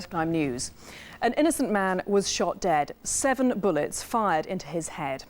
Crime News. An innocent man was shot dead, 7 bullets fired into his head.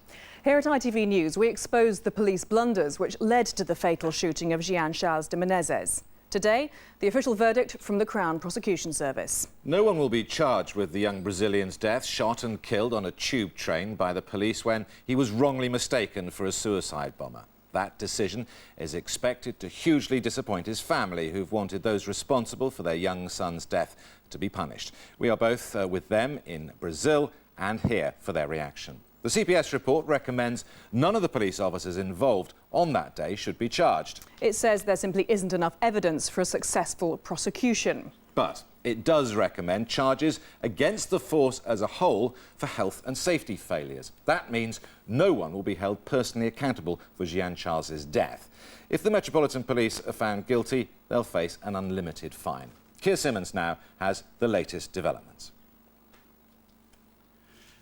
Here at ITV News, we exposed the police blunders which led to the fatal shooting of Jean-Charles de Menezes. Today, the official verdict from the Crown Prosecution Service. No one will be charged with the young Brazilian's death, shot and killed on a tube train by the police when he was wrongly mistaken for a suicide bomber. That decision is expected to hugely disappoint his family, who've wanted those responsible for their young son's death to be punished. We are both with them in Brazil and here for their reaction. The CPS report recommends none of the police officers involved on that day should be charged. It says there simply isn't enough evidence for a successful prosecution. But it does recommend charges against the force as a whole for health and safety failures. That means no one will be held personally accountable for Jean-Charles's death. If the Metropolitan Police are found guilty, they'll face an unlimited fine. Keir Simmons now has the latest developments.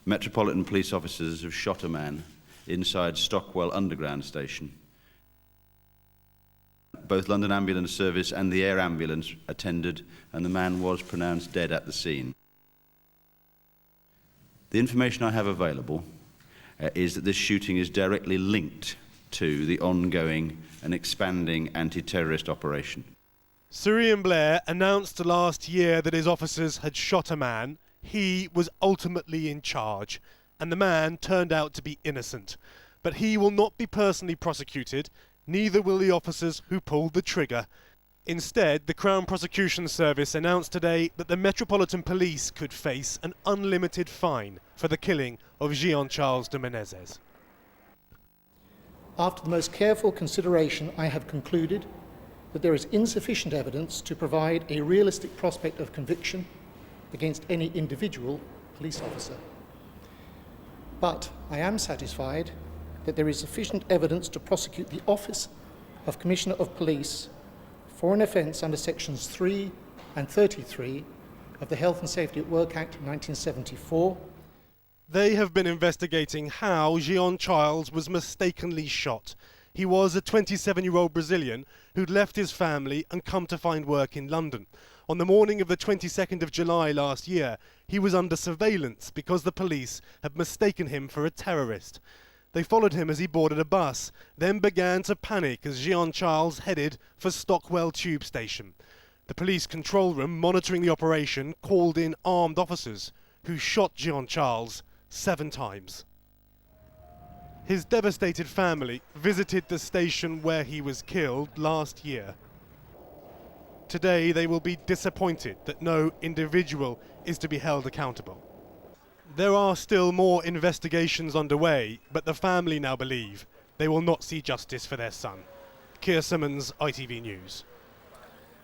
Metropolitan Police officers have shot a man inside Stockwell Underground Station. Both London Ambulance Service and the air ambulance attended, and the man was pronounced dead at the scene. The information I have available is that this shooting is directly linked to the ongoing and expanding anti-terrorist operation. Sir Ian Blair announced last year that his officers had shot a man. He was ultimately in charge, and the man turned out to be innocent. But he will not be personally prosecuted, neither will the officers who pulled the trigger. Instead, the Crown Prosecution Service announced today that the Metropolitan Police could face an unlimited fine for the killing of Jean-Charles de Menezes. After the most careful consideration, I have concluded that there is insufficient evidence to provide a realistic prospect of conviction against any individual police officer. But I am satisfied that there is sufficient evidence to prosecute the Office of Commissioner of Police for an offence under Sections 3 and 33 of the Health and Safety at Work Act of 1974. They have been investigating how Jean-Charles was mistakenly shot. He was a 27-year-old Brazilian who'd left his family and come to find work in London. On the morning of the 22nd of July last year, he was under surveillance because the police had mistaken him for a terrorist. They followed him as he boarded a bus, then began to panic as Jean-Charles headed for Stockwell Tube Station. The police control room monitoring the operation called in armed officers who shot Jean-Charles 7 times. His devastated family visited the station where he was killed last year. Today they will be disappointed that no individual is to be held accountable. There are still more investigations underway, but the family now believe they will not see justice for their son. Keir Simmons, ITV News.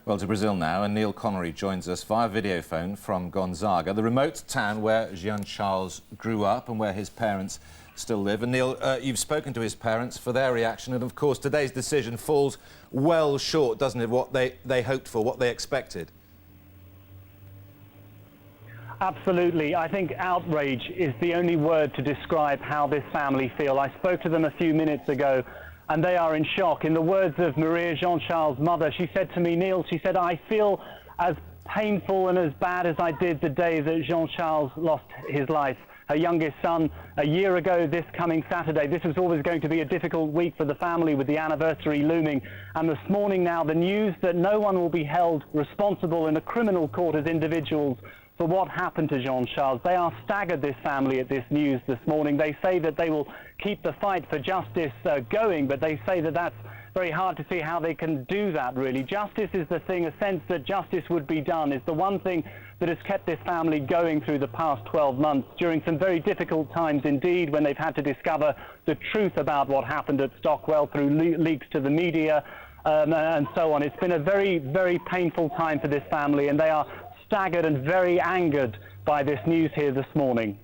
Well, to Brazil now, and Neil Connery joins us via video phone from Gonzaga, the remote town where Jean-Charles grew up and where his parents still live. And Neil, you've spoken to his parents for their reaction, and of course today's decision falls well short, doesn't it, what they hoped for, what they expected? Absolutely. I think outrage is the only word to describe how this family feel. I spoke to them a few minutes ago, and they are in shock. In the words of Maria, Jean-Charles' mother, she said to me, Neil, she said, I feel as painful and as bad as I did the day that Jean-Charles lost his life. Her youngest son, a year ago this coming Saturday. This was always going to be a difficult week for the family with the anniversary looming. And this morning now, the news that no one will be held responsible in a criminal court as individuals for what happened to Jean-Charles. They are staggered, this family, at this news this morning. They say that they will keep the fight for justice going, but they say that that's very hard to see how they can do that, really. Justice is the thing, a sense that justice would be done is the one thing that has kept this family going through the past 12 months, during some very difficult times indeed, when they've had to discover the truth about what happened at Stockwell through leaks to the media and so on. It's been a very, very painful time for this family, and they are staggered and very angered by this news here this morning.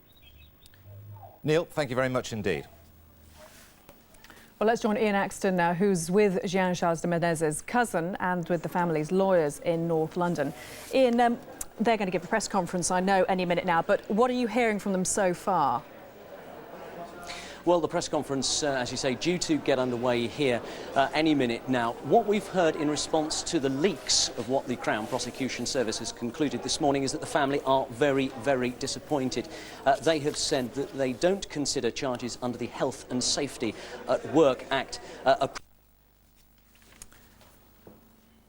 Neil, thank you very much indeed. Well, let's join Ian Axton now, who's with Jean-Charles de Menezes' cousin and with the family's lawyers in North London. Ian, they're going to give a press conference, I know, any minute now, but what are you hearing from them so far? Well, Well, the press conference, as you say, due to get underway here any minute now. What we've heard in response to the leaks of what the Crown Prosecution Service has concluded this morning is that the family are very, very disappointed. They have said that they don't consider charges under the Health and Safety at Work Act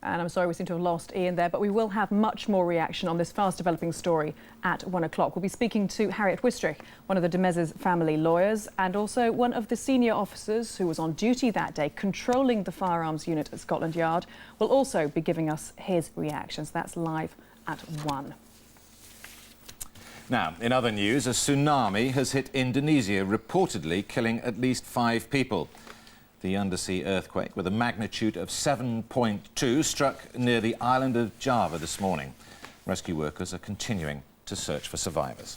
And I'm sorry we seem to have lost Ian there, but we will have much more reaction on this fast-developing story at 1 o'clock. We'll be speaking to Harriet Wistrich, one of the de Mez's family lawyers, and also one of the senior officers who was on duty that day controlling the firearms unit at Scotland Yard, will also be giving us his reactions. That's live at 1. Now, in other news, a tsunami has hit Indonesia, reportedly killing at least 5 people. The undersea earthquake, with a magnitude of 7.2, struck near the island of Java this morning. Rescue workers are continuing to search for survivors.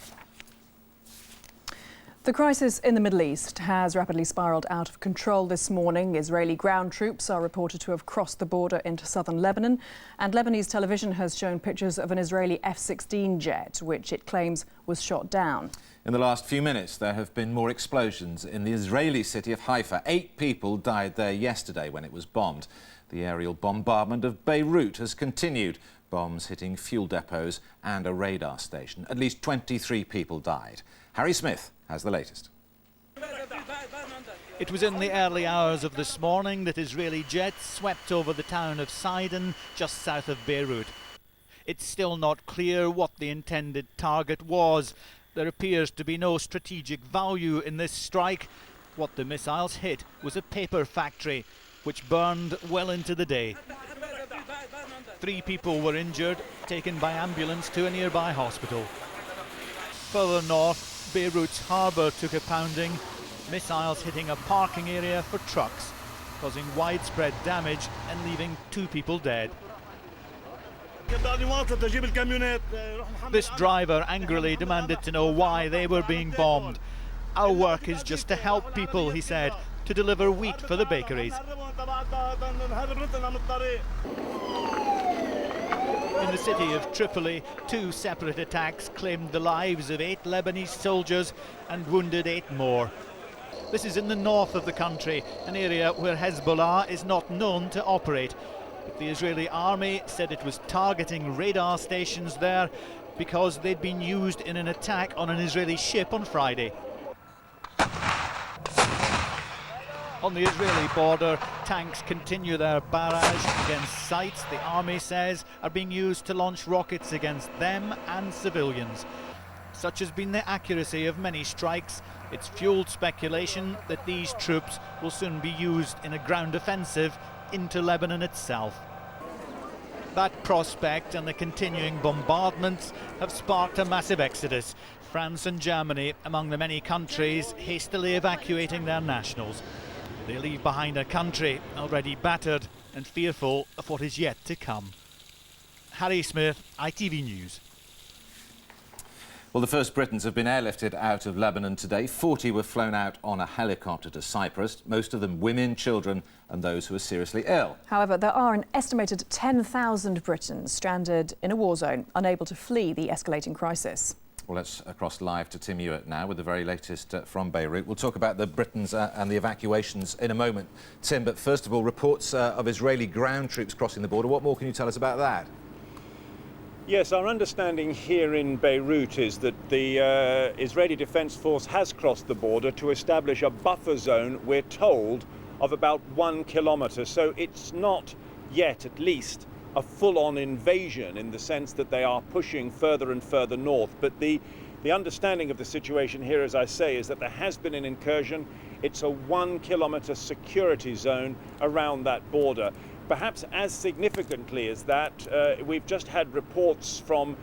The crisis in the Middle East has rapidly spiralled out of control this morning. Israeli ground troops are reported to have crossed the border into southern Lebanon, and Lebanese television has shown pictures of an Israeli F-16 jet, which it claims was shot down. In the last few minutes, there have been more explosions in the Israeli city of Haifa. 8 people died there yesterday when it was bombed. The aerial bombardment of Beirut has continued, bombs hitting fuel depots and a radar station. At least 23 people died. Harry Smith has the latest. It was in the early hours of this morning that Israeli jets swept over the town of Sidon, just south of Beirut. It's still not clear what the intended target was. There appears to be no strategic value in this strike. What the missiles hit was a paper factory, which burned well into the day. 3 people were injured, taken by ambulance to a nearby hospital. Further north, Beirut's harbour took a pounding, missiles hitting a parking area for trucks, causing widespread damage and leaving 2 people dead. This driver angrily demanded to know why they were being bombed. Our work is just to help people, he said, to deliver wheat for the bakeries. In the city of Tripoli, 2 separate attacks claimed the lives of 8 Lebanese soldiers and wounded 8 more. This is in the north of the country, an area where Hezbollah is not known to operate. But the Israeli army said it was targeting radar stations there because they'd been used in an attack on an Israeli ship on Friday. On the Israeli border, tanks continue their barrage against sites the army says are being used to launch rockets against them and civilians. Such has been the accuracy of many strikes. It's fueled speculation that these troops will soon be used in a ground offensive into Lebanon itself. That prospect and the continuing bombardments have sparked a massive exodus. France and Germany among the many countries hastily evacuating their nationals. They leave behind a country already battered and fearful of what is yet to come. Harry Smith, ITV News. Well, the first Britons have been airlifted out of Lebanon today. 40 were flown out on a helicopter to Cyprus, most of them women, children and those who are seriously ill. However, there are an estimated 10,000 Britons stranded in a war zone, unable to flee the escalating crisis. Well, let's cross live to Tim Hewitt now with the very latest from Beirut. We'll talk about the Britons and the evacuations in a moment, Tim, but first of all, reports of Israeli ground troops crossing the border. What more can you tell us about that? Yes, our understanding here in Beirut is that the Israeli Defense Force has crossed the border to establish a buffer zone, we're told, of about 1 kilometre. So it's not yet, at least, a full-on invasion in the sense that they are pushing further and further north. But the understanding of the situation here, as I say, is that there has been an incursion. It's a 1 kilometre security zone around that border. Perhaps as significantly as that, we've just had reports from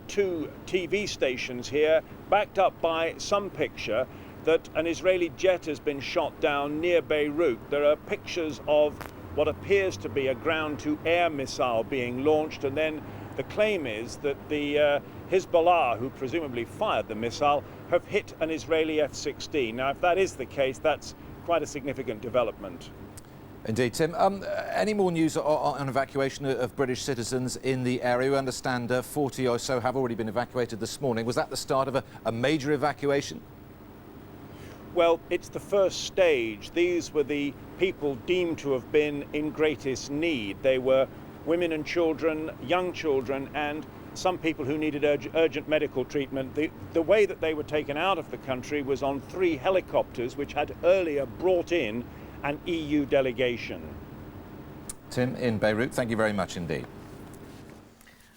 2 TV stations here, backed up by some picture, that an Israeli jet has been shot down near Beirut. There are pictures of what appears to be a ground-to-air missile being launched, and then the claim is that the Hezbollah, who presumably fired the missile, have hit an Israeli F-16. Now, if that is the case, that's quite a significant development. Indeed, Tim. Any more news on evacuation of British citizens in the area? We understand 40 or so have already been evacuated this morning. Was that the start of a major evacuation? Well, it's the first stage. These were the people deemed to have been in greatest need. They were women and children, young children, and some people who needed urgent medical treatment. The way that they were taken out of the country was on 3 helicopters, which had earlier brought in an EU delegation. Tim in Beirut, thank you very much indeed.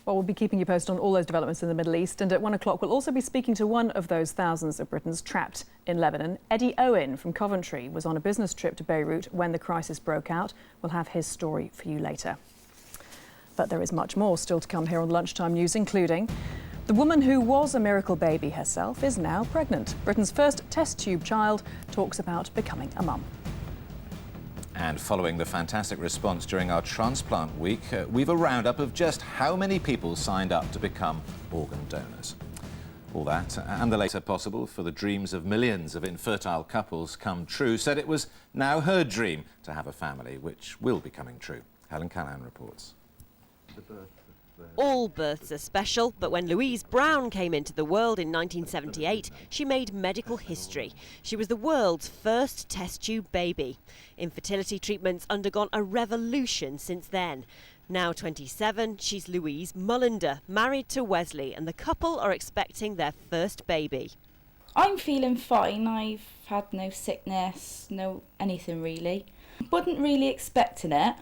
Well, we'll be keeping you posted on all those developments in the Middle East, and at 1 o'clock we'll also be speaking to one of those thousands of Britons trapped in Lebanon. Eddie Owen from Coventry was on a business trip to Beirut when the crisis broke out. We'll have his story for you later. But there is much more still to come here on Lunchtime News, including the woman who was a miracle baby herself is now pregnant. Britain's first test tube child talks about becoming a mum. And following the fantastic response during our transplant week, we've a roundup of just how many people signed up to become organ donors. All that and the later possible for the dreams of millions of infertile couples come true said it was now her dream to have a family, which will be coming true. Helen Callahan reports. All births are special, but when Louise Brown came into the world in 1978, she made medical history. She was the world's first test tube baby. Infertility treatment's undergone a revolution since then. Now 27, she's Louise Mullender, married to Wesley, and the couple are expecting their first baby. I'm feeling fine. I've had no sickness, no anything really. Wasn't really expecting it.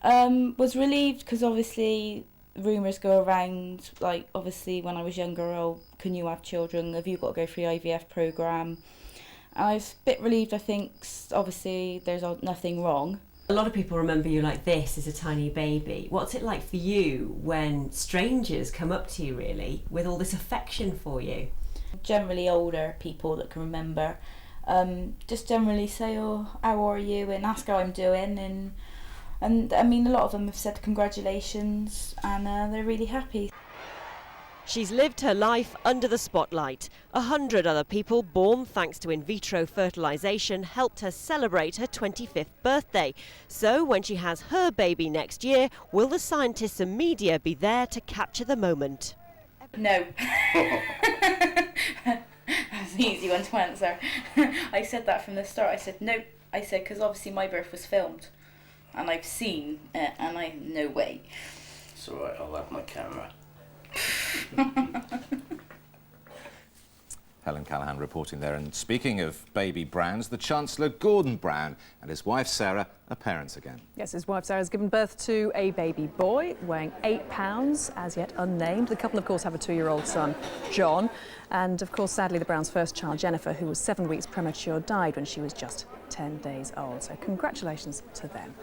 Was relieved because obviously rumours go around, like obviously when I was younger, oh, can you have children? Have you got to go through the IVF programme? I was a bit relieved, I think, obviously there's nothing wrong. A lot of people remember you like this as a tiny baby. What's it like for you when strangers come up to you really with all this affection for you? Generally older people that can remember just generally say, oh, how are you, and ask how I'm doing, and I mean, a lot of them have said congratulations, and they're really happy. She's lived her life under the spotlight. 100 other people born thanks to in vitro fertilisation helped her celebrate her 25th birthday. So when she has her baby next year, will the scientists and media be there to capture the moment? No. That's an easy one to answer. I said that from the start. I said no. I said because obviously my birth was filmed. And I've seen it, and no way. It's alright, I'll have my camera. Helen Callahan reporting there. And speaking of baby Browns, the Chancellor Gordon Brown and his wife Sarah are parents again. Yes, his wife Sarah has given birth to a baby boy weighing 8 pounds, as yet unnamed. The couple, of course, have a 2-year-old son, John. And, of course, sadly, the Browns' first child, Jennifer, who was 7 weeks premature, died when she was just 10 days old. So congratulations to them.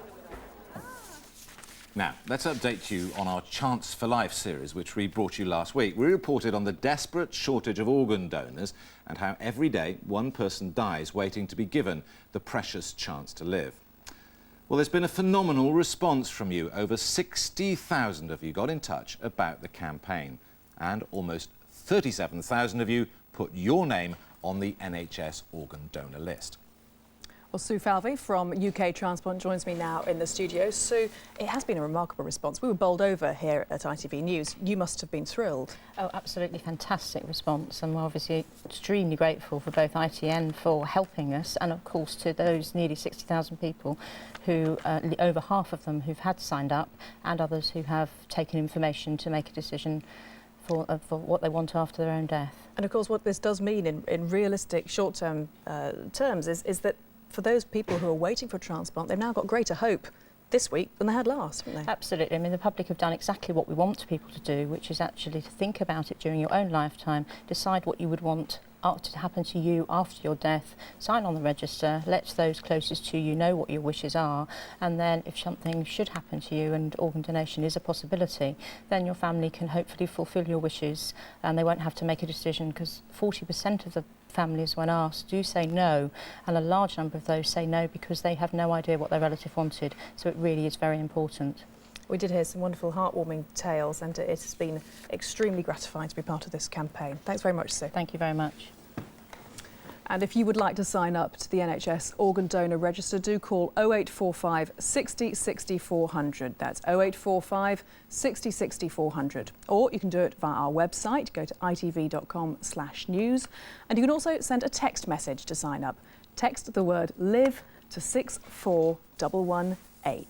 Now, let's update you on our Chance for Life series, which we brought you last week. We reported on the desperate shortage of organ donors and how every day one person dies waiting to be given the precious chance to live. Well, there's been a phenomenal response from you. Over 60,000 of you got in touch about the campaign, and almost 37,000 of you put your name on the NHS organ donor list. Well, Sue Falvey from UK Transplant joins me now in the studio. Sue, it has been a remarkable response. We were bowled over here at ITV News. You must have been thrilled. Oh, absolutely fantastic response, and we're obviously extremely grateful for both ITN for helping us, and of course to those nearly 60,000 people who, over half of them who've had signed up, and others who have taken information to make a decision for what they want after their own death. And of course what this does mean in realistic short-term terms is that for those people who are waiting for a transplant, they've now got greater hope this week than they had last, haven't they? Absolutely. I mean, the public have done exactly what we want people to do, which is actually to think about it during your own lifetime, decide what you would want to happen to you after your death, sign on the register, let those closest to you know what your wishes are, and then if something should happen to you and organ donation is a possibility, then your family can hopefully fulfil your wishes and they won't have to make a decision, because 40% of the families, when asked, do say no, and a large number of those say no because they have no idea what their relative wanted. So it really is very important. We did hear some wonderful heartwarming tales, and it has been extremely gratifying to be part of this campaign. Thanks very much, Sue. Thank you very much. And if you would like to sign up to the NHS organ donor register, do call 0845 60 60 400. That's 0845 60 60 400. Or you can do it via our website. Go to itv.com/news. And you can also send a text message to sign up. Text the word LIVE to 64118.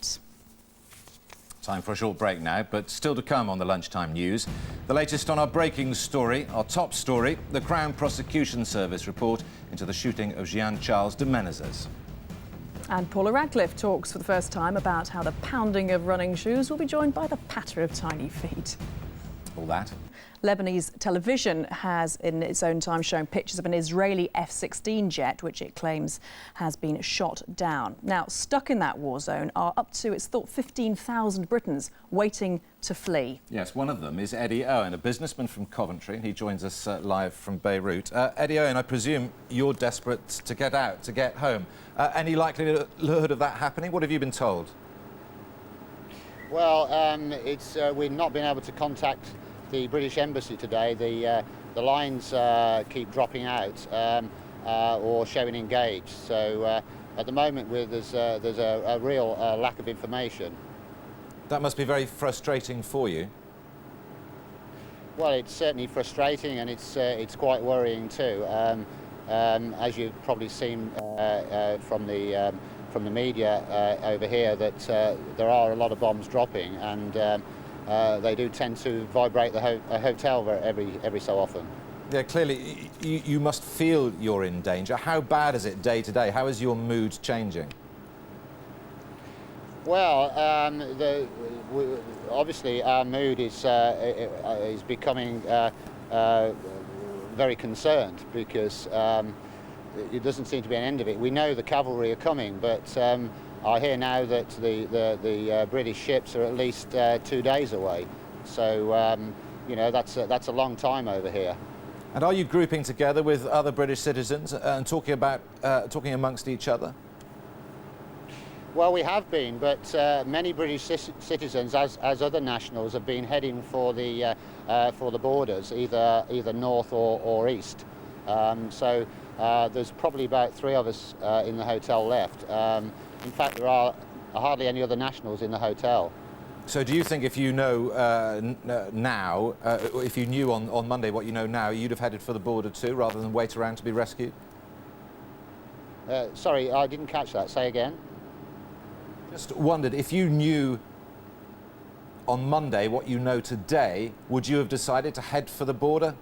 Time for a short break now, but still to come on the lunchtime news. The latest on our breaking story, our top story, the Crown Prosecution Service report into the shooting of Jean-Charles de Menezes. And Paula Radcliffe talks for the first time about how the pounding of running shoes will be joined by the patter of tiny feet. All that. Lebanese television has in its own time shown pictures of an Israeli F-16 jet which it claims has been shot down. Now, stuck in that war zone are up to, it's thought, 15,000 Britons waiting to flee. Yes, one of them is Eddie Owen, a businessman from Coventry, and he joins us live from Beirut. Eddie Owen, I presume you're desperate to get out, to get home. Any likelihood of that happening? What have you been told? Well, we've not been able to contact the British Embassy today. The lines keep dropping out or showing engaged. So at the moment there's a real lack of information. That must be very frustrating for you. Well, it's certainly frustrating, and it's quite worrying too. As you've probably seen from the media over here, that there are a lot of bombs dropping, and they do tend to vibrate the hotel every so often. Yeah, clearly you must feel you're in danger. How bad is it day to day? How is your mood changing? Well, obviously our mood is becoming very concerned, because it doesn't seem to be an end of it. We know the cavalry are coming, but I hear now that the British ships are at least 2 days away. So, you know, that's a long time over here. And are you grouping together with other British citizens and talking amongst each other? Well, we have been, but many British citizens, as other nationals, have been heading for the borders, either north or east. So there's probably about 3 of us in the hotel left. In fact, there are hardly any other nationals in the hotel. So do you think if you know now, if you knew on Monday what you know now, you'd have headed for the border too, rather than wait around to be rescued? Sorry, I didn't catch that. Say again. Just wondered, if you knew on Monday what you know today, would you have decided to head for the border?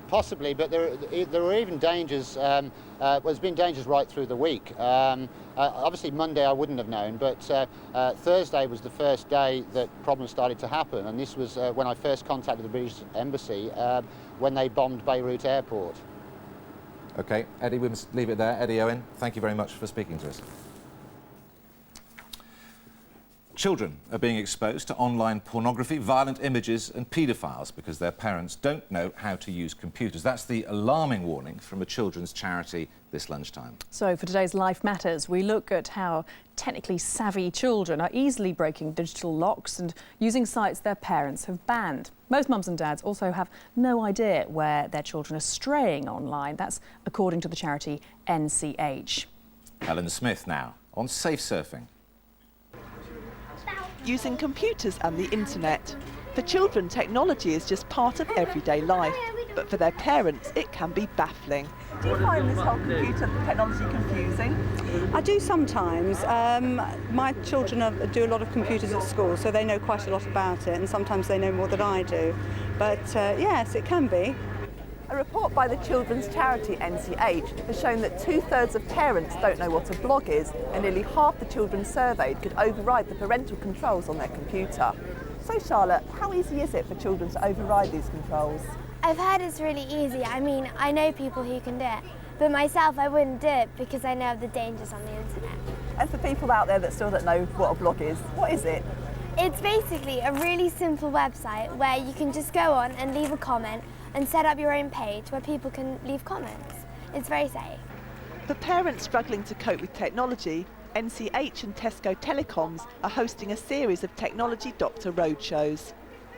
Possibly, but there are even dangers. There's been dangers right through the week. Obviously, Monday I wouldn't have known, but Thursday was the first day that problems started to happen, and this was when I first contacted the British Embassy when they bombed Beirut airport. OK, Eddie, we must leave it there. Eddie Owen, thank you very much for speaking to us. Children are being exposed to online pornography, violent images and paedophiles because their parents don't know how to use computers. That's the alarming warning from a children's charity this lunchtime. So for today's Life Matters, we look at how technically savvy children are easily breaking digital locks and using sites their parents have banned. Most mums and dads also have no idea where their children are straying online. That's according to the charity NCH. Helen Smith now on safe surfing. Using computers and the internet. For children, technology is just part of everyday life, but for their parents, it can be baffling. Do you find this whole computer technology confusing? I do sometimes. My children do a lot of computers at school, so they know quite a lot about it, and sometimes they know more than I do. But yes, it can be. A report by the children's charity NCH has shown that 2/3 of parents don't know what a blog is, and nearly half the children surveyed could override the parental controls on their computer. So Charlotte, how easy is it for children to override these controls? I've heard it's really easy. I mean, I know people who can do it, but myself I wouldn't do it because I know of the dangers on the internet. And for people out there that still don't know what a blog is, what is it? It's basically a really simple website where you can just go on and leave a comment and set up your own page where people can leave comments. It's very safe. For parents struggling to cope with technology, NCH and Tesco Telecoms are hosting a series of technology doctor roadshows.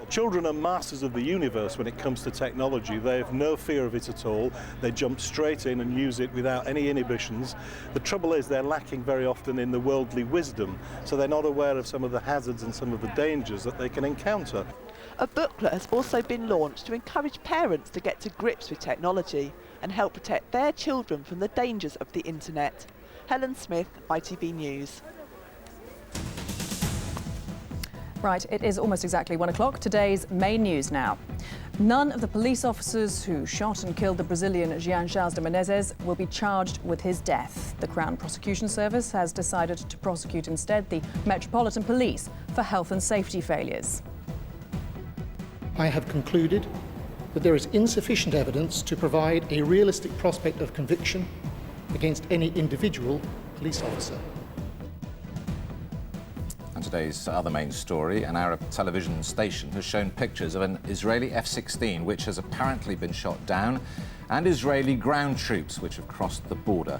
Children are masters of the universe when it comes to technology. They have no fear of it at all. They jump straight in and use it without any inhibitions. The trouble is they're lacking very often in the worldly wisdom, so they're not aware of some of the hazards and some of the dangers that they can encounter. A booklet has also been launched to encourage parents to get to grips with technology and help protect their children from the dangers of the internet. Helen Smith, ITV News. Right, it is almost exactly 1 o'clock. Today's main news now. None of the police officers who shot and killed the Brazilian Jean Charles de Menezes will be charged with his death. The Crown Prosecution Service has decided to prosecute instead the Metropolitan Police for health and safety failures. I have concluded that there is insufficient evidence to provide a realistic prospect of conviction against any individual police officer. And today's other main story, an Arab television station has shown pictures of an Israeli F-16 which has apparently been shot down, and Israeli ground troops which have crossed the border.